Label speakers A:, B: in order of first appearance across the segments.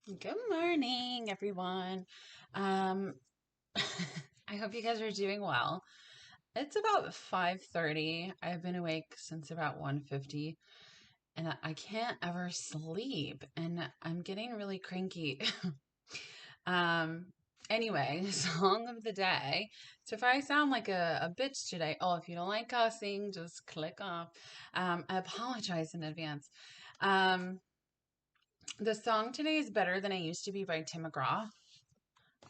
A: Good morning, everyone. Um, I hope you guys are doing well. It's about 5:30. I've been awake since about 1:50, and I can't ever sleep, and I'm getting really cranky. Um, anyway, song of the day. So if I sound like a bitch today, oh, if you don't like cussing, just click off. I apologize in advance. Um, the song today is Better Than I Used to Be by Tim McGraw.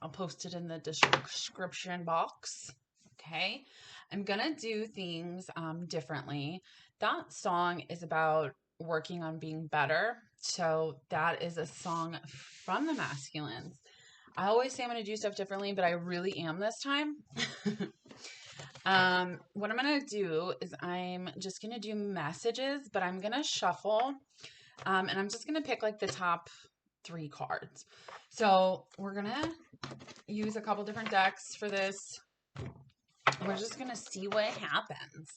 A: I'll post it in the description box. Okay. I'm going to do things differently. That song is about working on being better. So that is a song from the masculines. I always say I'm going to do stuff differently, but I really am this time. What I'm going to do is I'm just going to do messages, but I'm going to shuffle. And I'm just going to pick like the top 3 cards. So we're going to use a couple different decks for this. We're just going to see what happens.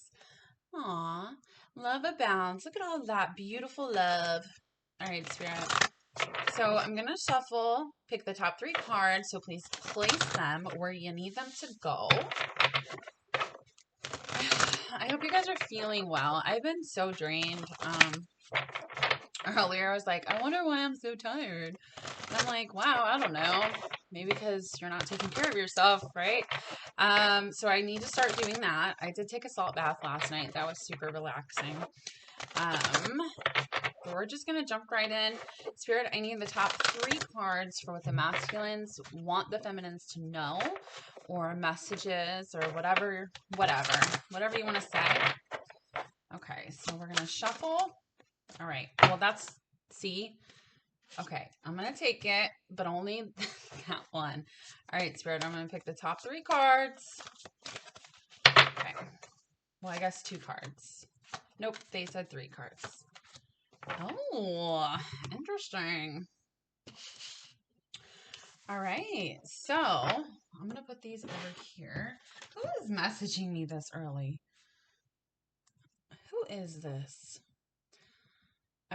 A: Aw, love abounds. Look at all that beautiful love. All right, Spirit. So I'm going to shuffle, pick the top 3 cards. So please place them where you need them to go. I hope you guys are feeling well. I've been so drained. Earlier I was like, I wonder why I'm so tired. And I'm like, wow, I don't know. Maybe because you're not taking care of yourself, right? So I need to start doing that. I did take a salt bath last night. That was super relaxing. But we're just going to jump right in. Spirit, I need the top 3 cards for what the masculines want the feminines to know, or messages, or whatever you want to say. Okay, so we're going to shuffle. All right. Well, that's C. Okay, I'm going to take it, but only that one. All right, Spirit, I'm going to pick the top 3 cards. Okay. Well, I guess 2 cards. Nope, they said 3 cards. Oh, interesting. All right, so I'm going to put these over here. Who is messaging me this early? Who is this?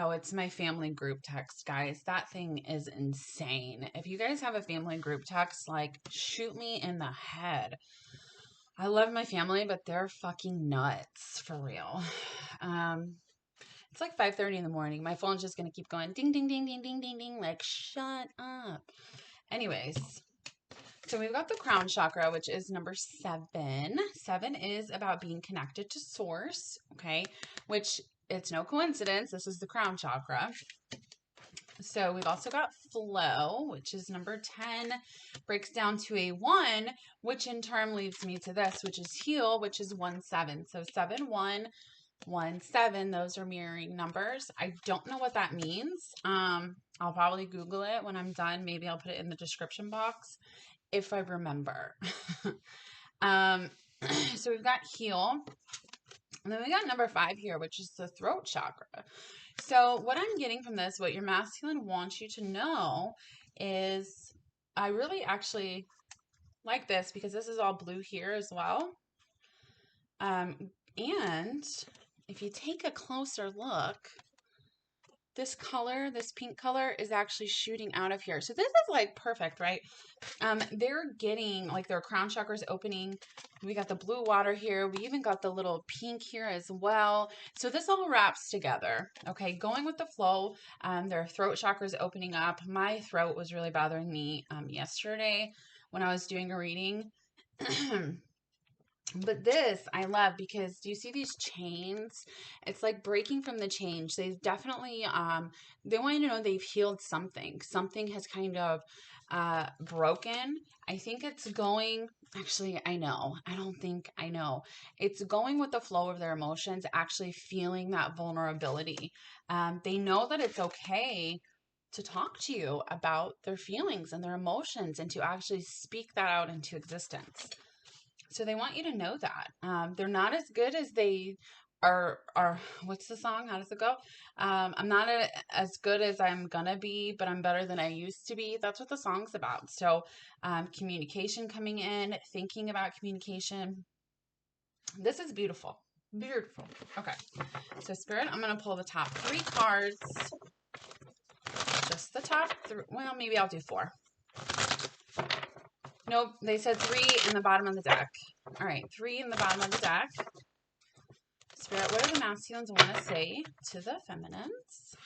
A: Oh, it's my family group text, guys. That thing is insane. If you guys have a family group text, like, shoot me in the head. I love my family, but they're fucking nuts, for real. It's like 5:30 in the morning. My phone's just going to keep going ding, ding, ding, ding, ding, ding, ding. Like, shut up. Anyways, so we've got the crown chakra, which is number 7. 7 is about being connected to source, okay? Which, it's no coincidence. This is the crown chakra. So we've also got flow, which is number 10, breaks down to a 1, which in turn leads me to this, which is heal, which is 1-7. So 7-1, 1-7, those are mirroring numbers. I don't know what that means. I'll probably Google it when I'm done. Maybe I'll put it in the description box if I remember. So we've got heal. And then we got number 5 here, which is the throat chakra. So what I'm getting from this, what your masculine wants you to know is, I really actually like this because this is all blue here as well. And if you take a closer look, this color, this pink color, is actually shooting out of here. So this is like perfect, right? They're getting like their crown chakras opening. We got the blue water here. We even got the little pink here as well. So this all wraps together. Okay, going with the flow. Their throat chakras opening up. My throat was really bothering me yesterday when I was doing a reading. But this I love because do you see these chains? It's like breaking from the chains. They've definitely they want you to know they've healed something. Something has kind of broken. I think it's going, actually, I know. I don't think I know. It's going with the flow of their emotions, actually feeling that vulnerability. They know that it's okay to talk to you about their feelings and their emotions and to actually speak that out into existence. So they want you to know that. They're not as good as they are, what's the song? How does it go? I'm not as good as I'm gonna be, but I'm better than I used to be. That's what the song's about. So communication coming in, thinking about communication. This is beautiful. Beautiful. Okay. So Spirit, I'm going to pull the top 3 cards. just the top three. Well, maybe I'll do 4. Nope, they said 3 in the bottom of the deck. All right, 3 in the bottom of the deck. Spirit, what do the masculines want to say to the feminines?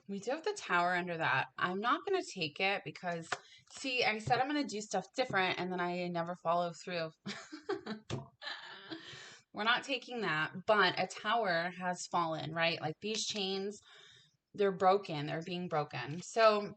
A: We do have the Tower under that. I'm not going to take it because, see, I said I'm going to do stuff different and then I never follow through. We're not taking that, but a tower has fallen, right? Like these chains, they're broken. They're being broken. So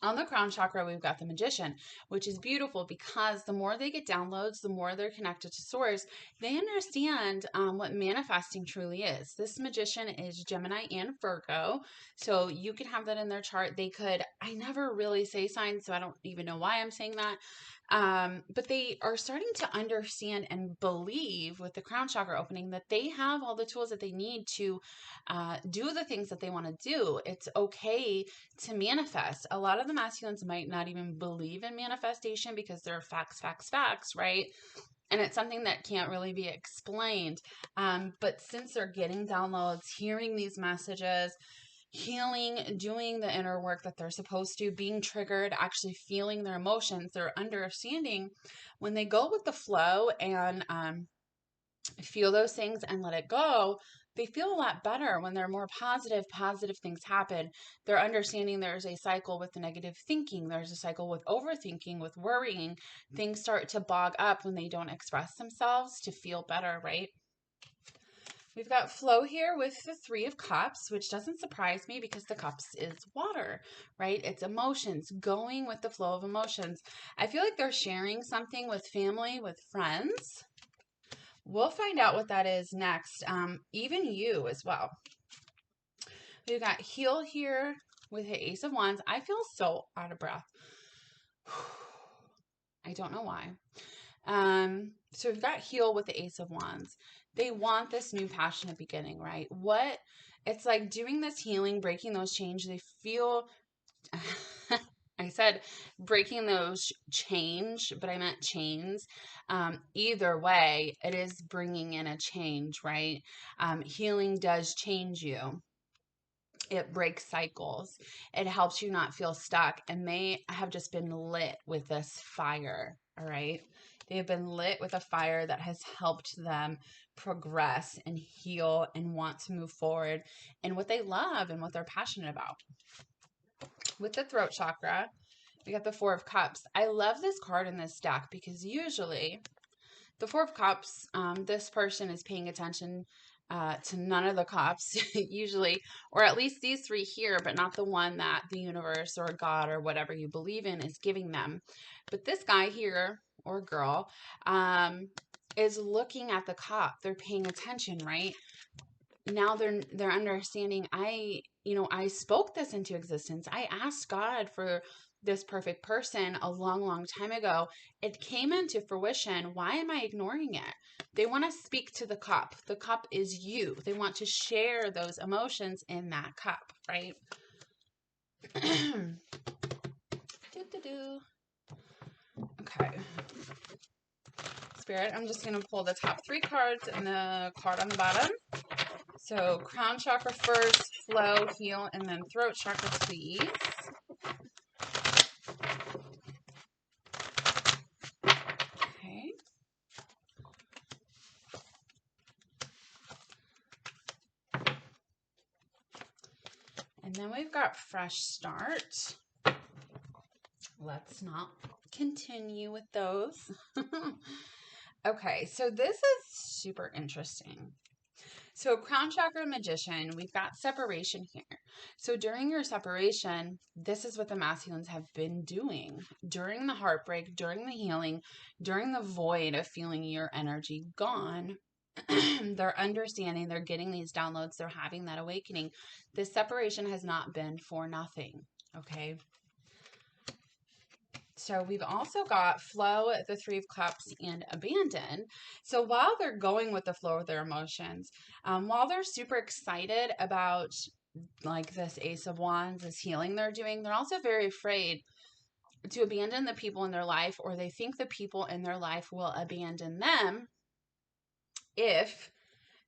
A: on the crown chakra, we've got the Magician, which is beautiful because the more they get downloads, the more they're connected to source. They understand what manifesting truly is. This Magician is Gemini and Virgo, so you could have that in their chart. They could, I never really say signs, so I don't even know why I'm saying that. But they are starting to understand and believe with the crown chakra opening that they have all the tools that they need to do the things that they want to do. It's okay to manifest. A lot of the masculines might not even believe in manifestation because they're facts, right? And it's something that can't really be explained. But since they're getting downloads, hearing these messages, healing, doing the inner work that they're supposed to, being triggered, actually feeling their emotions, they're understanding when they go with the flow and feel those things and let it go, they feel a lot better when they're more positive things happen. They're understanding there's a cycle with the negative thinking. There's a cycle with overthinking, with worrying. Things start to bog up when they don't express themselves to feel better, right? We've got flow here with the 3 of Cups, which doesn't surprise me because the Cups is water, right? It's emotions, going with the flow of emotions. I feel like they're sharing something with family, with friends. We'll find out what that is next. Even you as well. We've got heal here with the Ace of Wands. I feel so out of breath. I don't know why. So we've got heal with the Ace of Wands. They want this new passionate beginning, right? It's like doing this healing, breaking those chains. They feel, I said breaking those chains, but I meant chains. Either way, it is bringing in a change, right? Healing does change you. It breaks cycles. It helps you not feel stuck. And they have just been lit with this fire, all right? They have been lit with a fire that has helped them progress and heal and want to move forward in what they love and what they're passionate about. With the throat chakra, we got the 4 of Cups. I love this card in this deck because usually the 4 of Cups, this person is paying attention to none of the cups usually, or at least these 3 here, but not the one that the universe or God or whatever you believe in is giving them. But this guy here or girl is looking at the cup. They're paying attention, right? Now they're understanding. I spoke this into existence. I asked God for this perfect person a long time ago. It came into fruition. Why am I ignoring it? They want to speak to the cup. The cup is you. They want to share those emotions in that cup, right? Okay. Spirit, I'm just going to pull the top 3 cards and the card on the bottom. So crown chakra first, flow, heal, and then throat chakra, please. Okay. And then we've got fresh start. Let's not continue with those. Okay, so this is super interesting. So crown chakra, Magician, we've got separation here. So during your separation, this is what the masculines have been doing. During the heartbreak, during the healing, during the void of feeling your energy gone, they're understanding, they're getting these downloads, they're having that awakening. This separation has not been for nothing, okay? So we've also got flow, the 3 of Cups, and abandon. So while they're going with the flow of their emotions, while they're super excited about like this Ace of Wands, this healing they're doing, they're also very afraid to abandon the people in their life, or they think the people in their life will abandon them if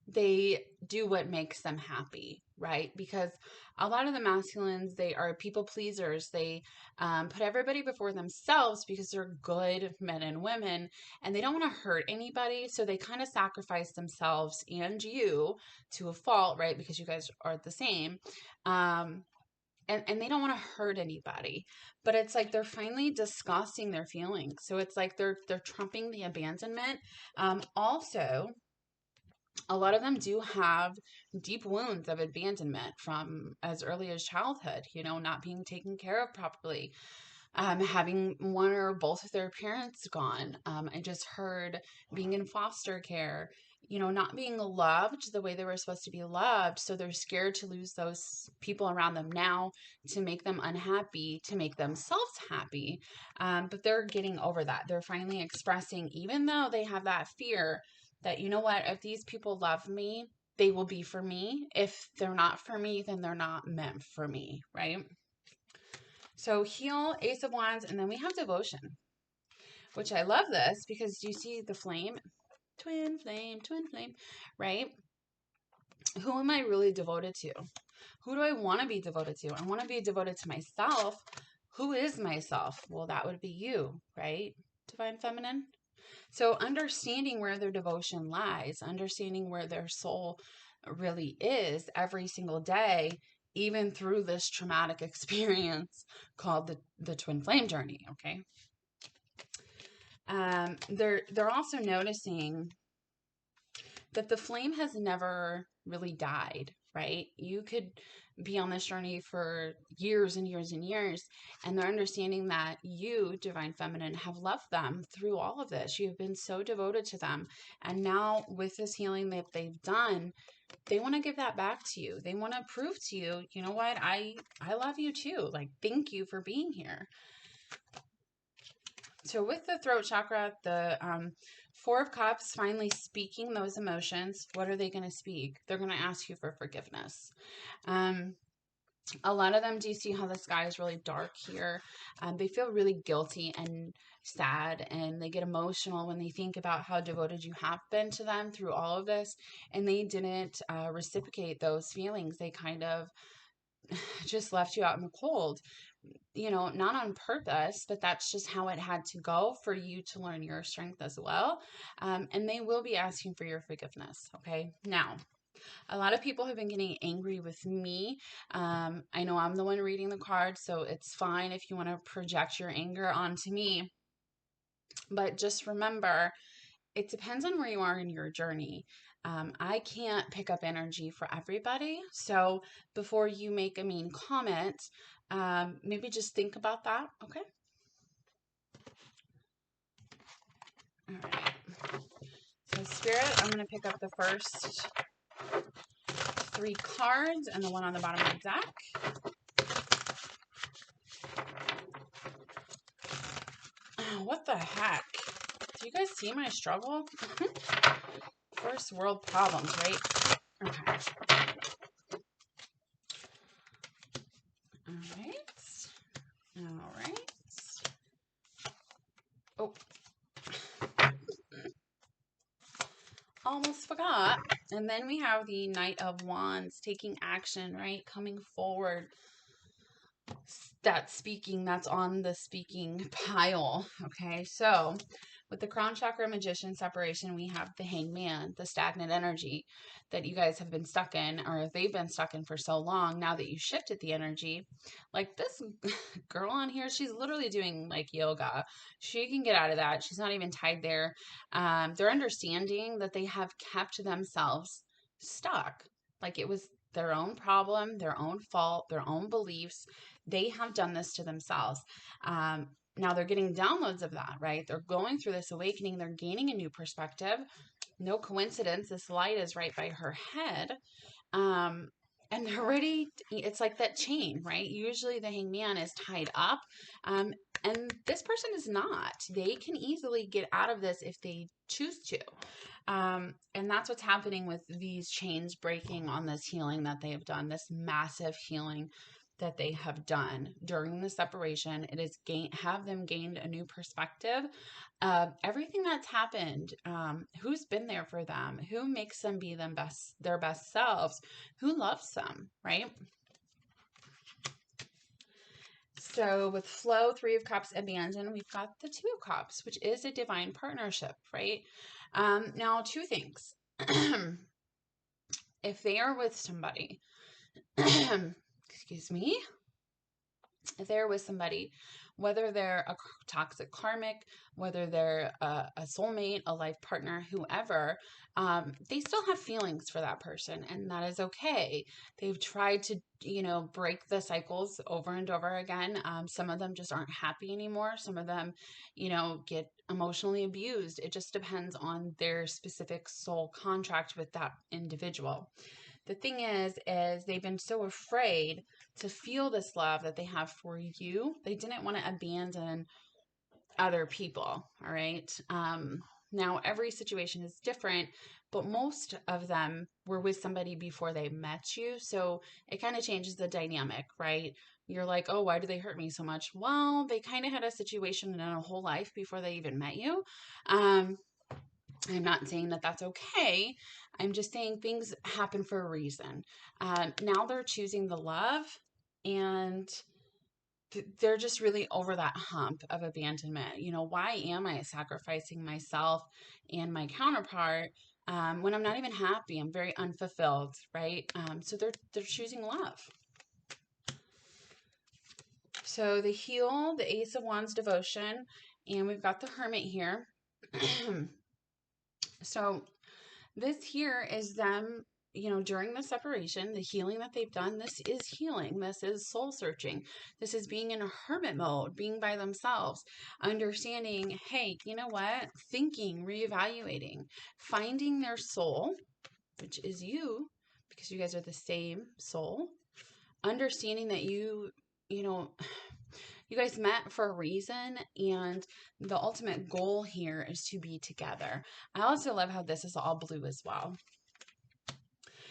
A: they do what makes them happy, right? Because a lot of the masculines, they are people pleasers. They put everybody before themselves because they're good men and women, and they don't want to hurt anybody. So they kind of sacrifice themselves and you to a fault, right? Because you guys are the same. And they don't want to hurt anybody, but it's like they're finally discussing their feelings. So it's like they're trumping the abandonment. Also, a lot of them do have deep wounds of abandonment from as early as childhood, not being taken care of properly, having one or both of their parents gone. I just heard being in foster care, not being loved the way they were supposed to be loved. So they're scared to lose those people around them now, to make them unhappy, to make themselves happy. But they're getting over that. They're finally expressing, even though they have that fear, that, you know what, if these people love me, they will be for me. If they're not for me, then they're not meant for me, right? So heal, Ace of Wands, and then we have devotion, which I love this because you see the flame, twin flame, right? Who am I really devoted to? Who do I want to be devoted to? I want to be devoted to myself. Who is myself? Well, that would be you, right? Divine Feminine. So understanding where their devotion lies, understanding where their soul really is every single day, even through this traumatic experience called the twin flame journey. Okay. They're also noticing that the flame has never really died, right? You could be on this journey for years and years and years, and they're understanding that you, Divine Feminine, have loved them through all of this. You've been so devoted to them. And now with this healing that they've done, they want to give that back to you. They want to prove to you, you know what? I love you too. Like, thank you for being here. So with the throat chakra, the Four of Cups, finally speaking those emotions, what are they going to speak? They're going to ask you for forgiveness. A lot of them, do you see how the sky is really dark here? They feel really guilty and sad, and they get emotional when they think about how devoted you have been to them through all of this, and they didn't reciprocate those feelings. They kind of just left you out in the cold, not on purpose, but that's just how it had to go for you to learn your strength as well. And they will be asking for your forgiveness. Okay. Now, a lot of people have been getting angry with me. I know I'm the one reading the card, so it's fine if you want to project your anger onto me. But just remember, it depends on where you are in your journey. I can't pick up energy for everybody. So before you make a mean comment, maybe just think about that. Okay. All right. So Spirit, I'm going to pick up the first 3 cards and the one on the bottom of the deck. Oh, what the heck? Do you guys see my struggle? First world problems, right? Okay. All right. Oh. Almost forgot. And then we have the Knight of Wands, taking action, right? Coming forward. That's speaking, that's on the speaking pile. Okay, so with the crown chakra, magician, separation, we have the hangman, the stagnant energy that you guys have been stuck in, or they've been stuck in for so long. Now that you shifted the energy, like this girl on here, she's literally doing like yoga. She can get out of that. She's not even tied there. They're understanding that they have kept themselves stuck. Like it was their own problem, their own fault, their own beliefs. They have done this to themselves. Now they're getting downloads of that, right? They're going through this awakening. They're gaining a new perspective. No coincidence. This light is right by her head. And they're ready. It's like that chain, right? Usually the hangman is tied up. And this person is not. They can easily get out of this if they choose to. And that's what's happening with these chains breaking on this healing that they have done, this massive healing that they have done during the separation. It is have them gained a new perspective of everything that's happened, who's been there for them, who makes them be their best selves, who loves them, right? So with flow, 3 of Cups, abandon, we've got the 2 of Cups, which is a divine partnership, right? Now, 2 things. If they are with somebody, excuse me, if they're with somebody, whether they're a toxic karmic, whether they're a soulmate, a life partner, whoever, they still have feelings for that person, and that is okay. They've tried to, break the cycles over and over again. Some of them just aren't happy anymore. Some of them, get emotionally abused. It just depends on their specific soul contract with that individual. The thing is they've been so afraid to feel this love that they have for you. They didn't want to abandon other people. All right. Now every situation is different, but most of them were with somebody before they met you. So it kind of changes the dynamic, right? You're like, oh, why do they hurt me so much? Well, they kind of had a situation in a whole life before they even met you. I'm not saying that that's okay. I'm just saying things happen for a reason. Now they're choosing the love, and they're just really over that hump of abandonment. Why am I sacrificing myself and my counterpart when I'm not even happy? I'm very unfulfilled, right? So they're choosing love. So the Heal, the Ace of Wands, devotion, and we've got the Hermit here. So this here is them, during the separation, the healing that they've done. This is healing. This is soul searching. This is being in a hermit mode, being by themselves, understanding, hey, you know what? Thinking, reevaluating, finding their soul, which is you, because you guys are the same soul, understanding that you guys met for a reason, and the ultimate goal here is to be together. I also love how this is all blue as well.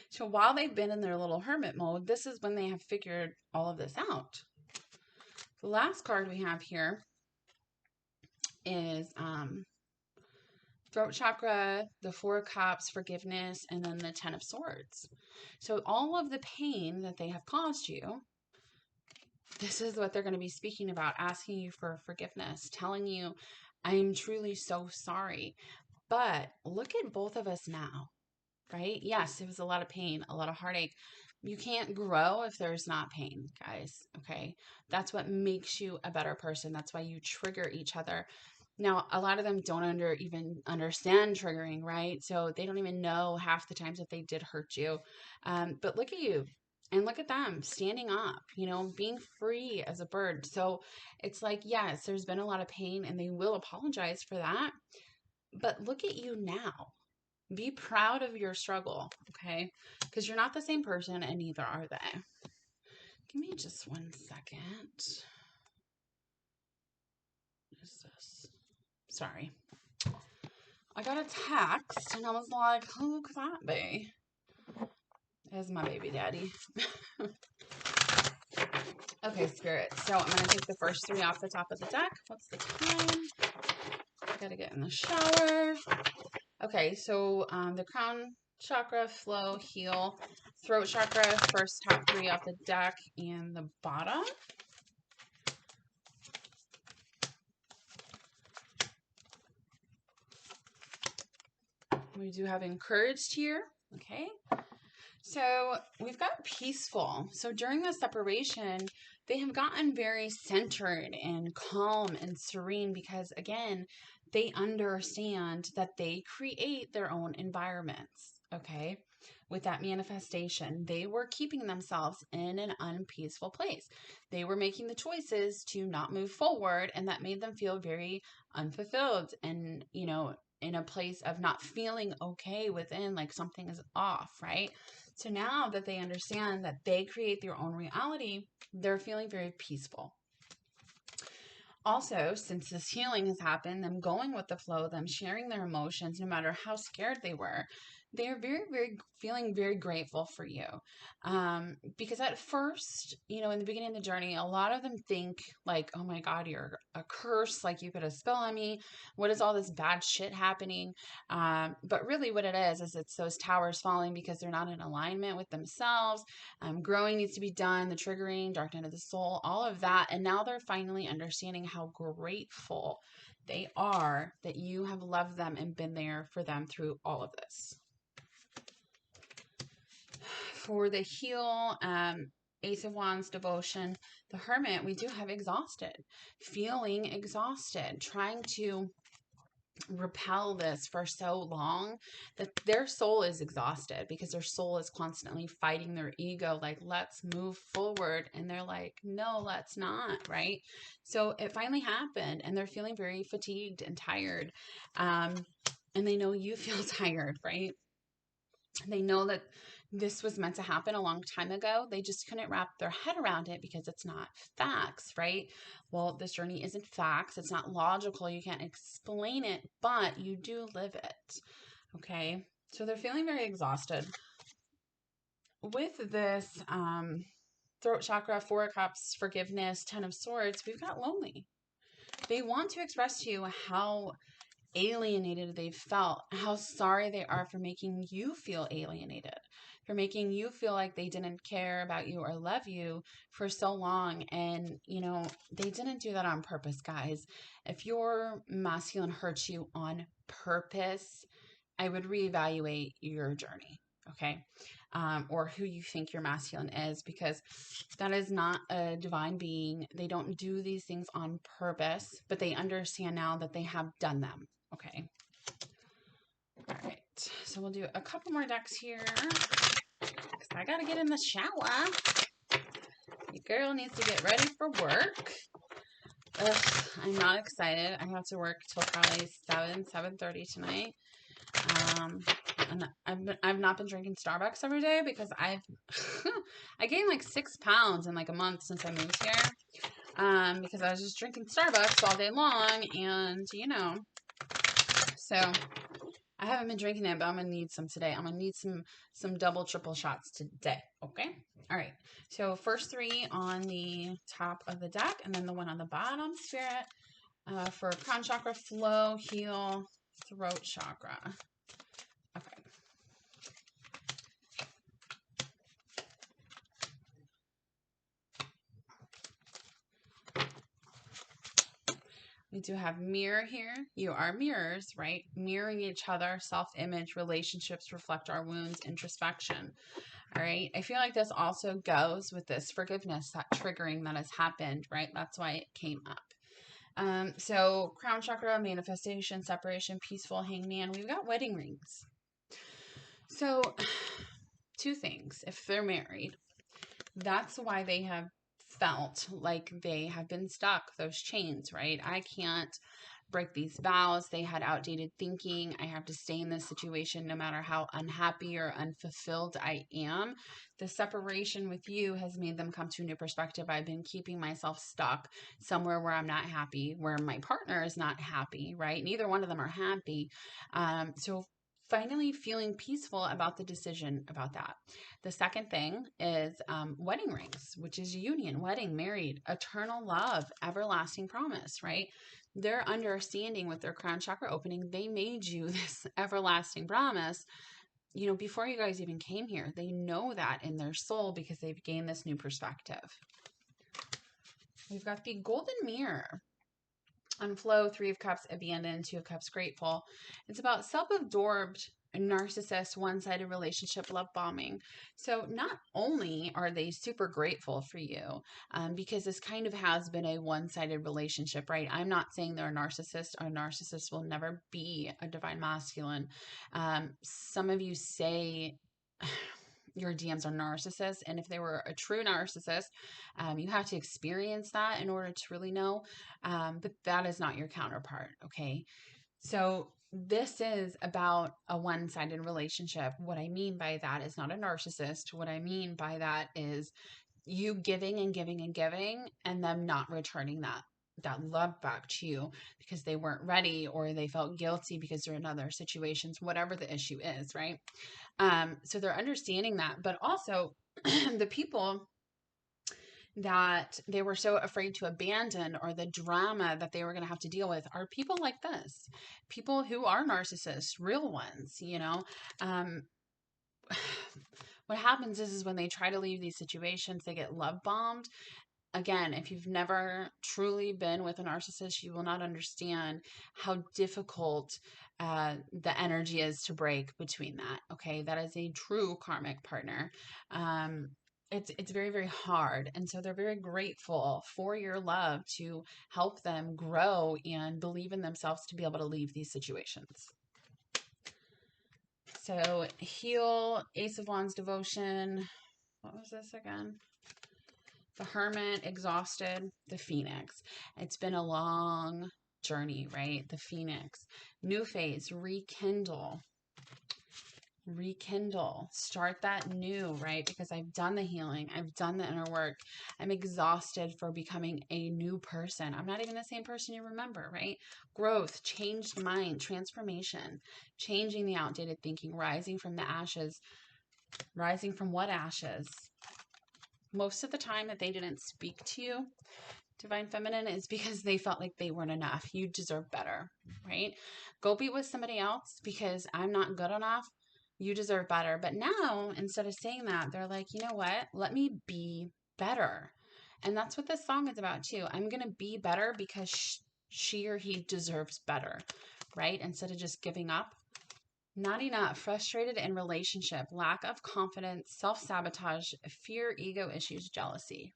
A: So while they've been in their little hermit mode, this is when they have figured all of this out. The last card we have here is throat chakra, the 4 of Cups, forgiveness, and then the 10 of Swords. So all of the pain that they have caused you, this is what they're going to be speaking about, asking you for forgiveness, telling you, I am truly so sorry. But look at both of us now, right? Yes, it was a lot of pain, a lot of heartache. You can't grow if there's not pain, guys, okay? That's what makes you a better person. That's why you trigger each other. Now, a lot of them don't even understand triggering, right? So they don't even know half the times that they did hurt you. But look at you. And look at them standing up, being free as a bird. So it's like, yes, there's been a lot of pain, and they will apologize for that. But look at you now. Be proud of your struggle, okay? Because you're not the same person, and neither are they. Give me just 1 second. What is this? Sorry. I got a text, and I was like, who could that be? It's my baby daddy. Okay, Spirit. So I'm going to take the first 3 off the top of the deck. What's the time? I got to get in the shower. Okay, so the crown chakra, flow, heal, throat chakra, first top 3 off the deck, and the bottom. We do have encouraged here. Okay. So we've got peaceful. So during the separation, they have gotten very centered and calm and serene because, again, they understand that they create their own environments. Okay. With that manifestation, they were keeping themselves in an unpeaceful place. They were making the choices to not move forward, and that made them feel very unfulfilled and, in a place of not feeling okay within, like something is off, right? So now that they understand that they create their own reality, they're feeling very peaceful. Also, since this healing has happened, them going with the flow, them sharing their emotions, no matter how scared they were, they're very, very feeling very grateful for you. Because at first, in the beginning of the journey, a lot of them think like, oh my God, you're a curse. Like you put a spell on me. What is all this bad shit happening? But really what it is it's those towers falling because they're not in alignment with themselves. Growing needs to be done, the triggering, dark night of the soul, all of that. And now they're finally understanding how grateful they are that you have loved them and been there for them through all of this. For the heal, Ace of Wands devotion, the Hermit, we do have exhausted, feeling exhausted, trying to repel this for so long that their soul is exhausted because their soul is constantly fighting their ego, like, let's move forward. And they're like, no, let's not, right? So it finally happened and they're feeling very fatigued and tired. And they know you feel tired, right? They know that this was meant to happen a long time ago. They just couldn't wrap their head around it because it's not facts, right? Well, this journey isn't facts. It's not logical. You can't explain it, but you do live it. Okay. So they're feeling very exhausted. With this throat chakra, Four of Cups, forgiveness, Ten of Swords, we've got lonely. They want to express to you how alienated they've felt, how sorry they are for making you feel alienated, for making you feel like they didn't care about you or love you for so long. And, they didn't do that on purpose, guys. If your masculine hurts you on purpose, I would reevaluate your journey, okay? Or who you think your masculine is, because that is not a divine being. They don't do these things on purpose, but they understand now that they have done them, okay? All right, so we'll do a couple more decks here because I gotta get in the shower. Your girl needs to get ready for work. Ugh, I'm not excited. I have to work till probably 7:30 tonight. And I've not been drinking Starbucks every day because I gained like 6 pounds in like a month since I moved here. Because I was just drinking Starbucks all day long, and so I haven't been drinking it, but I'm gonna need some today. I'm gonna need some double, triple shots today. Okay. All right. So first three on the top of the deck, and then the one on the bottom, Spirit, for crown chakra, flow, heal, throat chakra. Okay. We do have mirror here. You are mirrors, right? Mirroring each other, self-image, relationships reflect our wounds, introspection. All right. I feel like this also goes with this forgiveness, that triggering that has happened, right? That's why it came up. So crown chakra, manifestation, separation, peaceful, hangman. We've got wedding rings. So two things. If they're married, that's why they have felt like they have been stuck, those chains, right? I can't break these vows. They had outdated thinking. I have to stay in this situation no matter how unhappy or unfulfilled I am. The separation with you has made them come to a new perspective. I've been keeping myself stuck somewhere where I'm not happy, where my partner is not happy, right? Neither one of them are happy. So finally feeling peaceful about the decision about that. The second thing is wedding rings, which is union, wedding, married, eternal love, everlasting promise, right? Their understanding with their crown chakra opening, they made you this everlasting promise, before you guys even came here. They know that in their soul because they've gained this new perspective. We've got the golden mirror. On flow, Three of Cups, abandoned, Two of Cups, grateful. It's about self-absorbed, narcissist, one-sided relationship, love bombing. So not only are they super grateful for you, because this kind of has been a one-sided relationship, right? I'm not saying they're a narcissist. A narcissist will never be a divine masculine. Some of you say your DMs are narcissists, and if they were a true narcissist, you have to experience that in order to really know, but that is not your counterpart, okay? So this is about a one-sided relationship. What I mean by that is not a narcissist. What I mean by that is you giving and giving and giving and them not returning that. that love back to you because they weren't ready, or they felt guilty because they're in other situations, whatever the issue is, right? So they're understanding that, but also the people that they were so afraid to abandon, or the drama that they were going to have to deal with, are people like this, people who are narcissists, real ones, you know. um, what happens is when they try to leave these situations, they get love bombed. Again, if you've never truly been with a narcissist, you will not understand how difficult the energy is to break between that. Okay, that is a true karmic partner. It's very, very hard, and so they're very grateful for your love to help them grow and believe in themselves to be able to leave these situations. So heal, Ace of Wands, devotion. What was this again? The Hermit, exhausted, the Phoenix. It's been a long journey, right? The Phoenix. New phase, rekindle. Rekindle. Start that new, right? Because I've done the healing. I've done the inner work. I'm exhausted for becoming a new person. I'm not even the same person you remember, right? Growth, changed mind, transformation, changing the outdated thinking, rising from the ashes. Rising from what ashes? Most of the time that they didn't speak to you, Divine Feminine, is because they felt like they weren't enough. You deserve better, right? Go be with somebody else because I'm not good enough. You deserve better. But now, instead of saying that, they're like, you know what? Let me be better. And that's what this song is about too. I'm going to be better because she or he deserves better, right? Instead of just giving up. Not enough, frustrated in relationship, lack of confidence, self-sabotage, fear, ego issues, jealousy.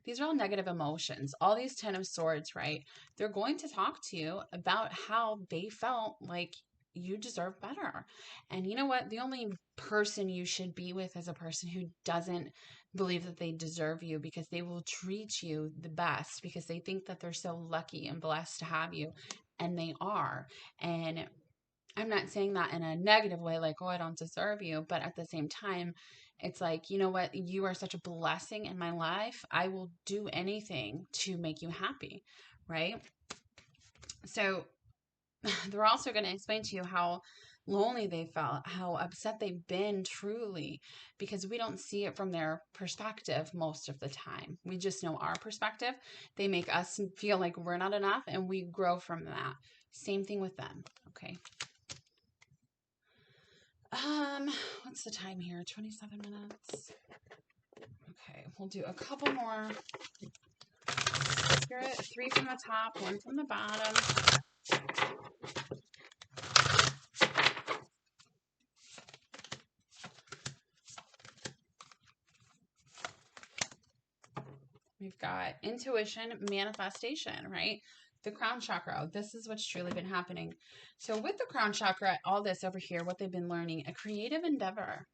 A: These are all negative emotions. All these 10 of swords, right? They're going to talk to you about how they felt like you deserve better. And you know what? The only person you should be with is a person who doesn't believe that they deserve you, because they will treat you the best because they think that they're so lucky and blessed to have you. And they are. And I'm not saying that in a negative way, like, oh, I don't deserve you. But at the same time, it's like, you know what? You are such a blessing in my life. I will do anything to make you happy, right? So they're also going to explain to you how lonely they felt, how upset they've been truly, because we don't see it from their perspective most of the time. We just know our perspective. They make us feel like we're not enough, and we grow from that. Same thing with them, okay? What's the time here? 27 minutes. Okay, we'll do a couple more. Spirit, 3 from the top, 1 from the bottom. We've got intuition, manifestation, right? The crown chakra. This is what's truly been happening. So with the crown chakra, all this over here, what they've been learning, a creative endeavor.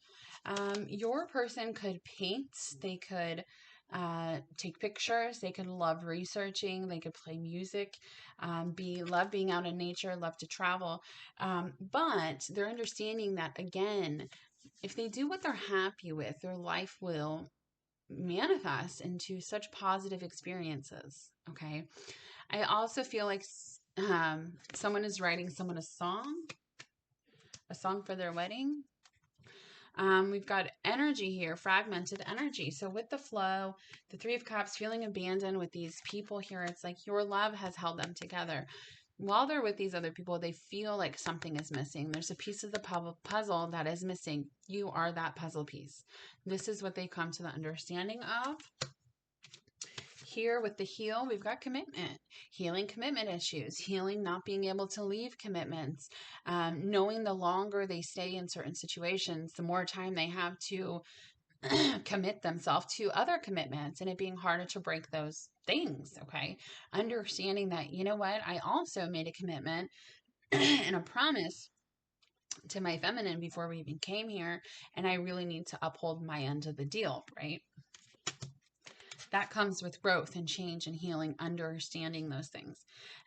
A: Your person could paint, they could take pictures, they could love researching, they could play music, love being out in nature, love to travel. But they're understanding that, again, if they do what they're happy with, their life will manifest into such positive experiences. Okay. I also feel like someone is writing someone a song for their wedding. We've got energy here, fragmented energy. So with the flow, the 3 of Cups, feeling abandoned with these people here, it's like your love has held them together. While they're with these other people, they feel like something is missing. There's a piece of the puzzle that is missing. You are that puzzle piece. This is what they come to the understanding of. Here with the heal, we've got commitment, healing commitment issues, healing not being able to leave commitments, knowing the longer they stay in certain situations, the more time they have to commit themselves to other commitments, and it being harder to break those things. Okay. Understanding that, you know what, I also made a commitment and a promise to my feminine before we even came here, and I really need to uphold my end of the deal, right? That comes with growth and change and healing, understanding those things.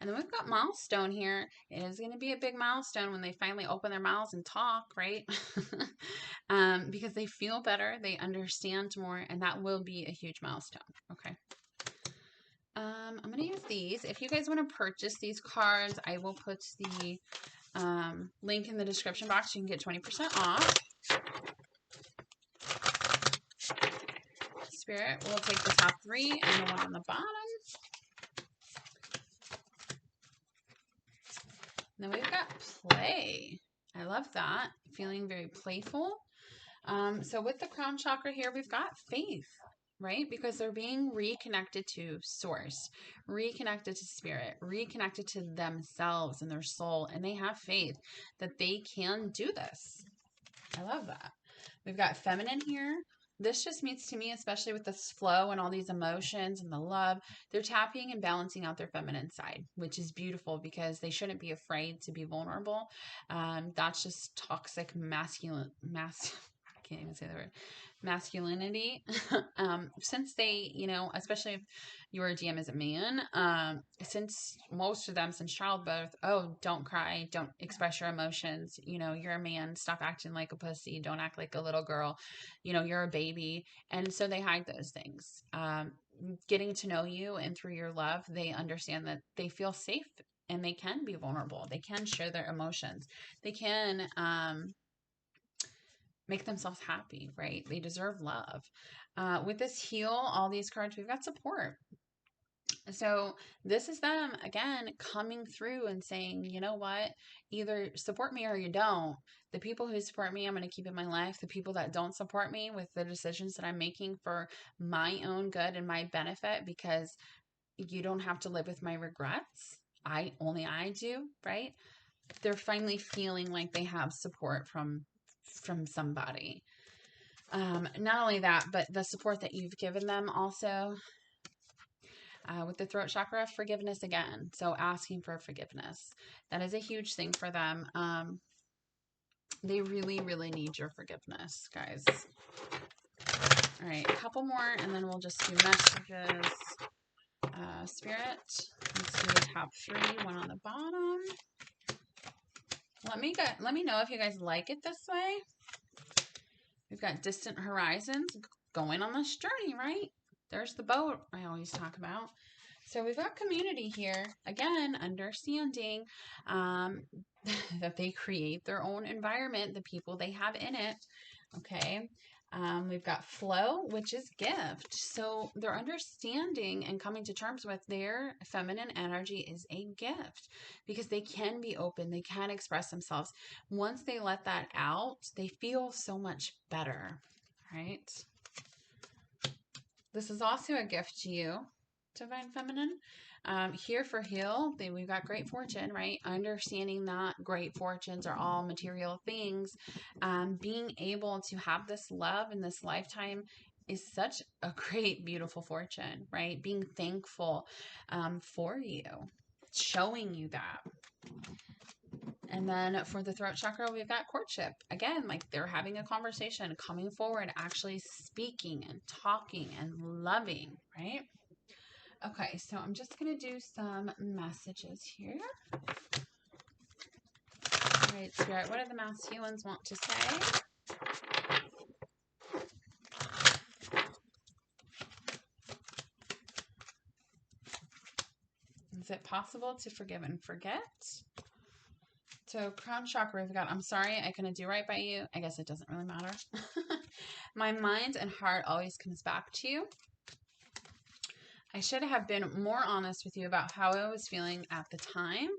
A: And then we've got milestone here. It is going to be a big milestone when they finally open their mouths and talk, right? Because they feel better, they understand more, and that will be a huge milestone. Okay. I'm going to use these. If you guys want to purchase these cards, I will put the link in the description box. You can get 20% off. Spirit, we'll take the top 3 and the one on the bottom. And then we've got play. I love that. Feeling very playful. So with the crown chakra here, we've got faith, right? Because they're being reconnected to source, reconnected to spirit, reconnected to themselves and their soul. And they have faith that they can do this. I love that. We've got feminine here. This just means to me, especially with this flow and all these emotions and the love, they're tapping and balancing out their feminine side, which is beautiful because they shouldn't be afraid to be vulnerable. That's just toxic I can't even say the word, masculinity. Since they, you know, especially if your GM is a man, since most of them since childbirth, oh, don't cry, don't express your emotions, you know, you're a man, stop acting like a pussy, don't act like a little girl, you know, you're a baby. And so they hide those things. Getting to know you and through your love, they understand that they feel safe and they can be vulnerable. They can share their emotions. They can make themselves happy, right? They deserve love. With this heal, all these cards, we've got support. So this is them, again, coming through and saying, you know what, either support me or you don't. The people who support me, I'm going to keep in my life. The people that don't support me with the decisions that I'm making for my own good and my benefit, because you don't have to live with my regrets. Only I do, right? They're finally feeling like they have support from somebody. Not only that, but the support that you've given them also. With the throat chakra, forgiveness again. So asking for forgiveness. That is a huge thing for them. They really, really need your forgiveness, guys. All right, a couple more, and then we'll just do messages. Spirit, let's do the top 3, one on the bottom. Let me know if you guys like it this way. We've got distant horizons, going on this journey, right? There's the boat I always talk about. So we've got community here. Again, understanding that they create their own environment, the people they have in it. Okay. We've got flow, which is gift. So they're understanding and coming to terms with their feminine energy is a gift because they can be open. They can express themselves. Once they let that out, they feel so much better, right? This is also a gift to you, Divine Feminine. Here for heal, we've got great fortune, right? Understanding that great fortunes are all material things. Being able to have this love in this lifetime is such a great, beautiful fortune, right? Being thankful for you, showing you that. And then for the throat chakra, we've got courtship. Again, like they're having a conversation, coming forward, actually speaking and talking and loving, right? Okay, so I'm just going to do some messages here. All right, Spirit, what do the masculines want to say? Is it possible to forgive and forget? So crown chakra, we've got, I'm sorry, I couldn't do right by you. I guess it doesn't really matter. My mind and heart always comes back to you. I should have been more honest with you about how I was feeling at the time.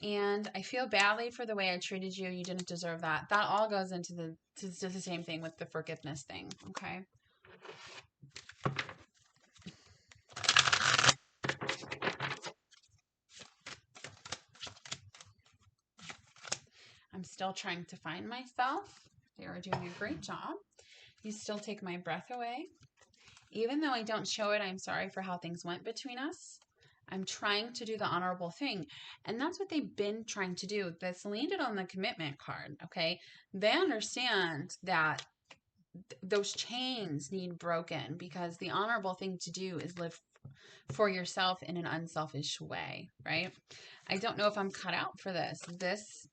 A: And I feel badly for the way I treated you. You didn't deserve that. That all goes into the same thing with the forgiveness thing. Okay. I'm still trying to find myself. They are doing a great job. You still take my breath away. Even though I don't show it, I'm sorry for how things went between us. I'm trying to do the honorable thing. And that's what they've been trying to do. That's landed on the commitment card, okay? They understand that those chains need broken because the honorable thing to do is live for yourself in an unselfish way, right? I don't know if I'm cut out for this. This,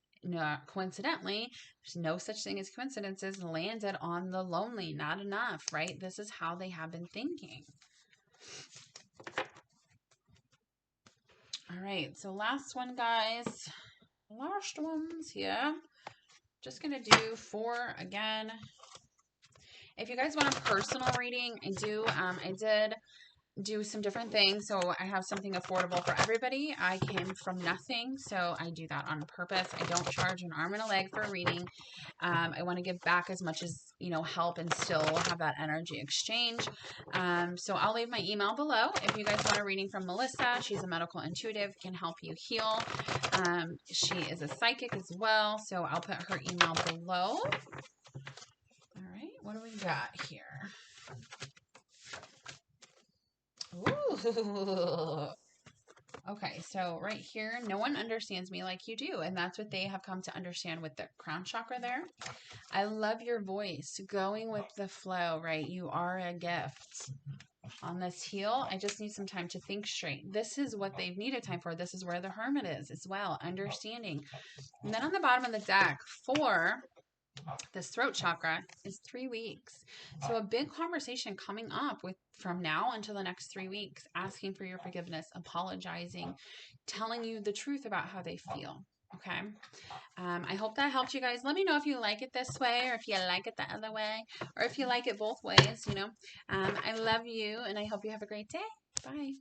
A: coincidentally, there's no such thing as coincidences, landed on the lonely, not enough, right? This is how they have been thinking. All right, so last one, guys. Last ones here. Just going to do 4 again. If you guys want a personal reading, I did do some different things. So I have something affordable for everybody. I came from nothing, so I do that on purpose. I don't charge an arm and a leg for a reading. I want to give back as much as, help and still have that energy exchange. So I'll leave my email below. If you guys want a reading from Melissa, she's a medical intuitive, can help you heal. She is a psychic as well, so I'll put her email below. All right, what do we got here? Ooh. Okay, so right here, no one understands me like you do, and that's what they have come to understand with the crown chakra there. I love your voice, going with the flow, right? You are a gift. On this heel, I just need some time to think straight. This is what they've needed time for. This is where the hermit is as well, understanding. And then on the bottom of the deck, 4, this throat chakra, is 3 weeks. So a big conversation coming up from now until the next 3 weeks, asking for your forgiveness, apologizing, telling you the truth about how they feel. Okay. I hope that helped you guys. Let me know if you like it this way or if you like it the other way or if you like it both ways, I love you and I hope you have a great day. Bye.